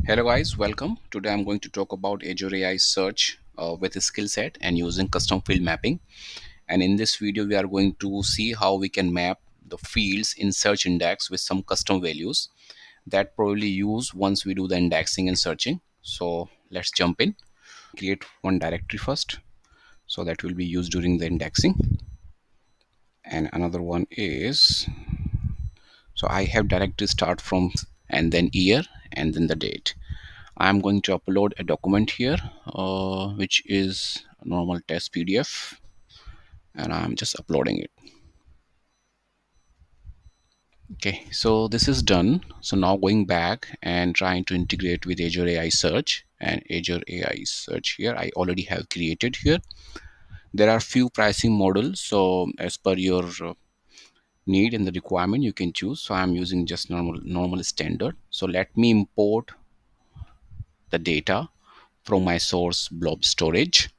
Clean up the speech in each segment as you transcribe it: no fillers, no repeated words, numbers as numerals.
Hello guys, welcome. Today I'm going to talk about Azure AI Search with a skill set and using custom field mapping. And in this video, we are going to see how we can map the fields in search index with some custom values that probably use once we do the indexing and searching. So let's jump in. Create one directory first. So that will be used during the indexing. And another one is, so I have directory start from and then year and then the date. I'm going to upload a document here, which is a normal test PDF, and I'm just uploading it. Okay, so this is done. So now going back and trying to integrate with Azure AI Search and Azure AI Search here, I already have created here. There are few pricing models. So as per your need and the requirement, you can choose. So I'm using just normal standard. So let me import the data from my source blob storage.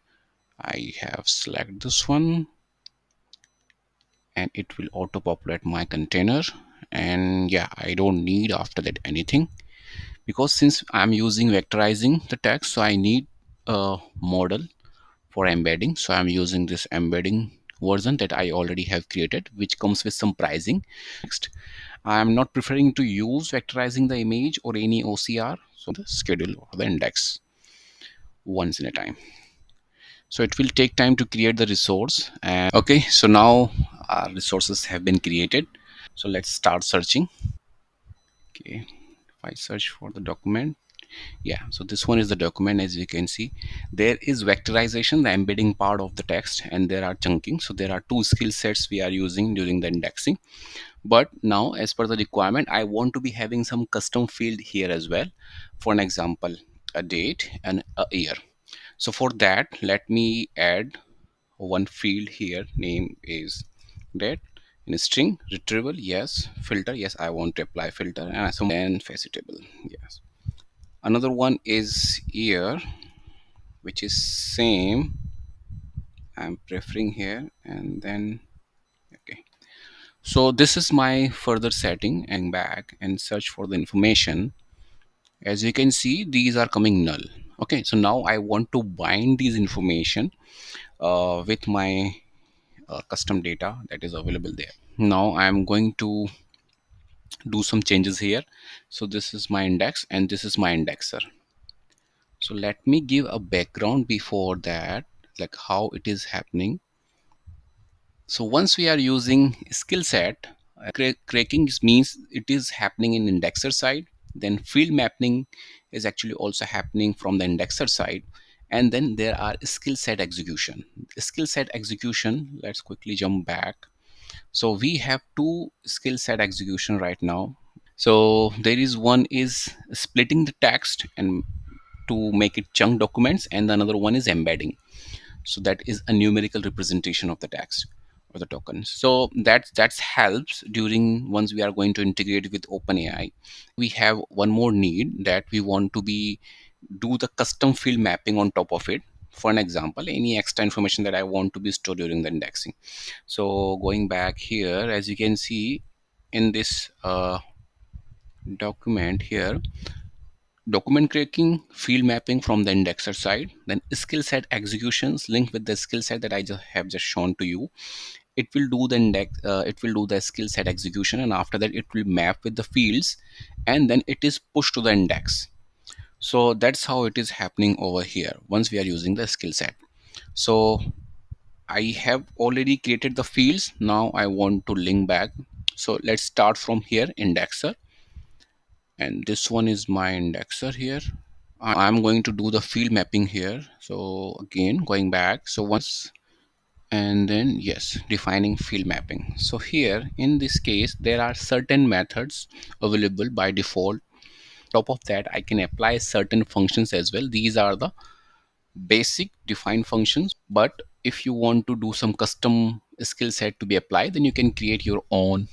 I have select this one and it will auto populate my container. And yeah, I don't need after that anything, because since I'm using vectorizing the text, so I need a model for embedding. So I'm using this embedding version that I already have created, which comes with some pricing. Next, I'm not preferring to use vectorizing the image or any OCR, so the schedule or the index once in a time. So it will take time to create the resource. And okay, so now our resources have been created. So let's start searching. Okay, if I search for the document, yeah, so this one is the document. As you can see, there is vectorization, the embedding part of the text, and there are chunking. So there are two skill sets we are using during the indexing. But now, as per the requirement, I want to be having some custom field here as well. For an example, a date and a year. So for that, let me add one field here. Name is date. In string retrieval, yes. Filter, yes, I want to apply filter. And some then facetable, yes. Another one is year, which is same. I'm preferring here. And then okay, so this is my further setting. And back and search for the information. As you can see, these are coming null. Okay, so now I want to bind these information with my custom data that is available there. Now I'm going to do some changes here. So this is my index and this is my indexer. So let me give a background before that, like how it is happening. So once we are using skill set, cracking means it is happening in indexer side. Then field mapping is actually also happening from the indexer side. And then there are skill set execution. Skill set execution, let's quickly jump back. So we have two skill set execution right now. So there is one is splitting the text and to make it chunk documents, and the another one is embedding. So that is a numerical representation of the text or the tokens. So that helps during once we are going to integrate with OpenAI. We have one more need that we want to be do the custom field mapping on top of it. For an example, any extra information that I want to be stored during the indexing. So going back here, as you can see in this document here, document cracking, field mapping from the indexer side, then skill set executions linked with the skill set that I just have just shown to you. It will do the index, it will do the skill set execution, and after that it will map with the fields, and then it is pushed to the index. So that's how it is happening over here once we are using the skill set. So I have already created the fields. Now I want to link back. So let's start from here, indexer, and this one is my indexer here. I'm going to do the field mapping here. So again, going back, so once, and then yes, defining field mapping. So here in this case, there are certain methods available by default. Top of that, I can apply certain functions as well. These are the basic defined functions, but if you want to do some custom skill set to be applied, then you can create your own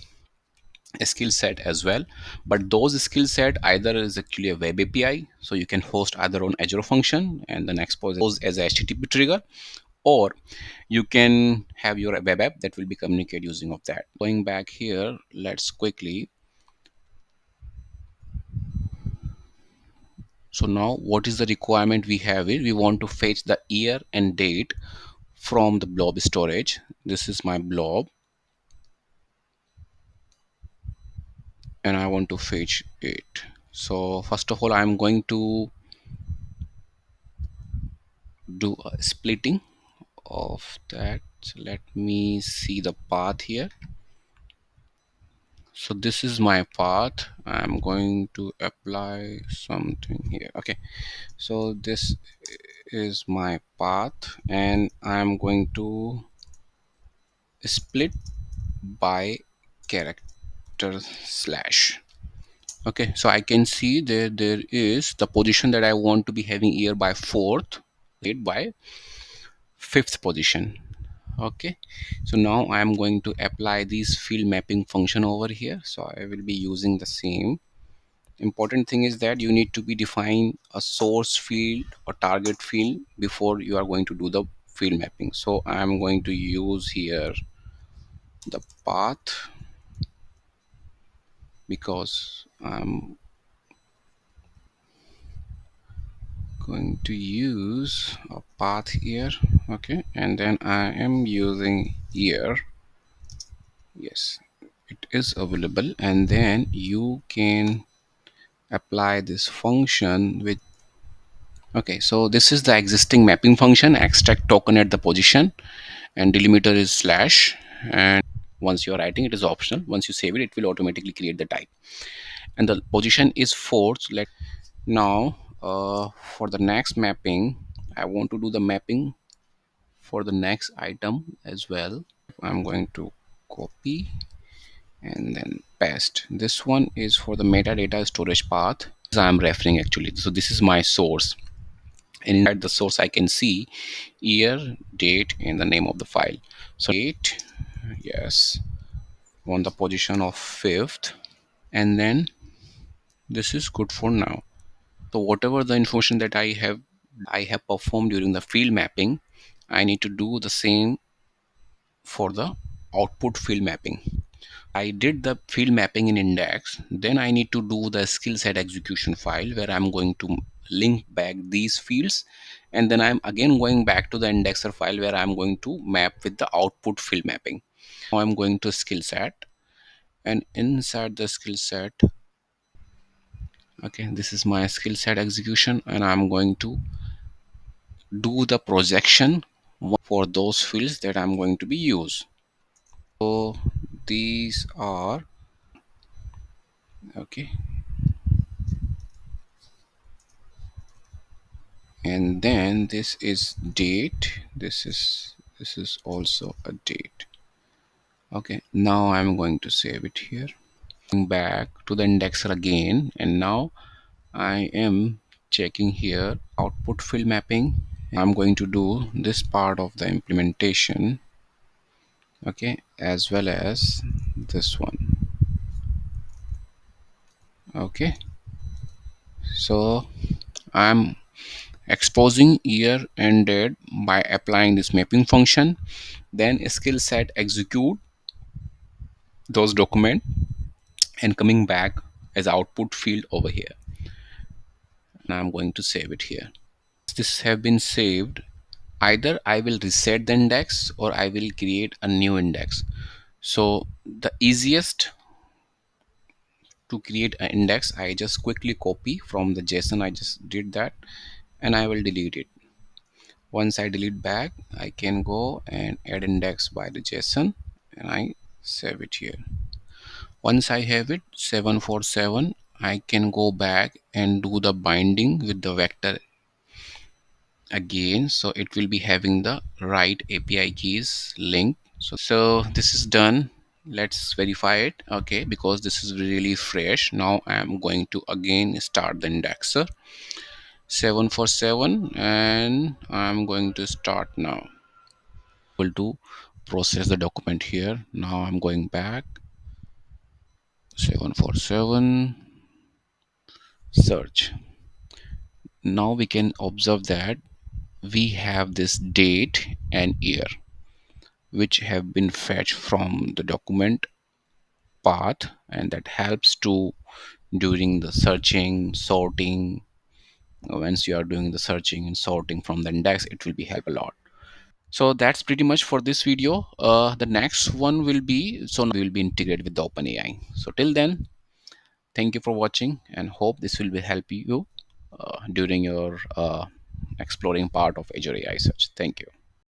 skill set as well. But those skill set either is actually a web API, so you can host either on Azure function and then expose those as a HTTP trigger, or you can have your web app that will be communicate using of that. Going back here, let's quickly So now what is the requirement we have is we want to fetch the year and date from the blob storage. This is my blob and I want to fetch it. So first of all, I'm going to do a splitting of that. So let me see the path here. So this is my path. I'm going to apply something here. Okay, so this is my path and I'm going to split by character slash. Okay, so I can see there is the position that I want to be having here by fourth, it by fifth position. Okay, so now I am going to apply this field mapping function over here. So I will be using the same. Important thing is that you need to be define a source field or target field before you are going to do the field mapping. So I am going to use here the path because I'm going to use a path here. Okay, and then I am using here. Yes, it is available, and then you can apply this function with. Okay, so this is the existing mapping function, extract token at the position, and delimiter is slash, and once you're writing it is optional. Once you save it, it will automatically create the type, and the position is fourth. Let now for the next mapping, I want to do the mapping for the next item as well. I'm going to copy and then paste. This one is for the metadata storage path. I'm referring actually. So this is my source, and inside the source I can see year, date, and the name of the file. So date, yes, on the position of fifth, and then this is good for now. So whatever the information that I have performed during the field mapping, I need to do the same for the output field mapping. I did the field mapping in index, then I need to do the skill set execution file where I'm going to link back these fields, and then I'm again going back to the indexer file where I'm going to map with the output field mapping. Now I'm going to skill set, and inside the skill set, okay, this is my skill set execution, and I'm going to do the projection for those fields that I'm going to be used. So these are okay, and then this is date. This is also a date. Okay, now I'm going to save it here. Going back to the indexer again, and now I am checking here output field mapping. I'm going to do this part of the implementation, okay, as well as this one. Okay, so I'm exposing year and date by applying this mapping function, then skill set execute those document and coming back as output field over here, and I'm going to save it here. This have been saved, either I will reset the index or I will create a new index. So the easiest to create an index, I just quickly copy from the JSON. I just did that and I will delete it. Once I delete back, I can go and add index by the JSON and I save it here. Once I have it 747, I can go back and do the binding with the vector again, so it will be having the right API keys link. So this is done. Let's verify it. Okay, because this is really fresh. Now I am going to again start the indexer 747 and I'm going to start now. Able to process the document here. Now I'm going back 747 search. Now we can observe that we have this date and year which have been fetched from the document path, and that helps to during the searching, sorting, once you are doing the searching and sorting from the index, it will be help a lot. So that's pretty much for this video. The next one will be, so now we will be integrated with the OpenAI. So till then, thank you for watching and hope this will be help you during your exploring part of Azure AI search. Thank you.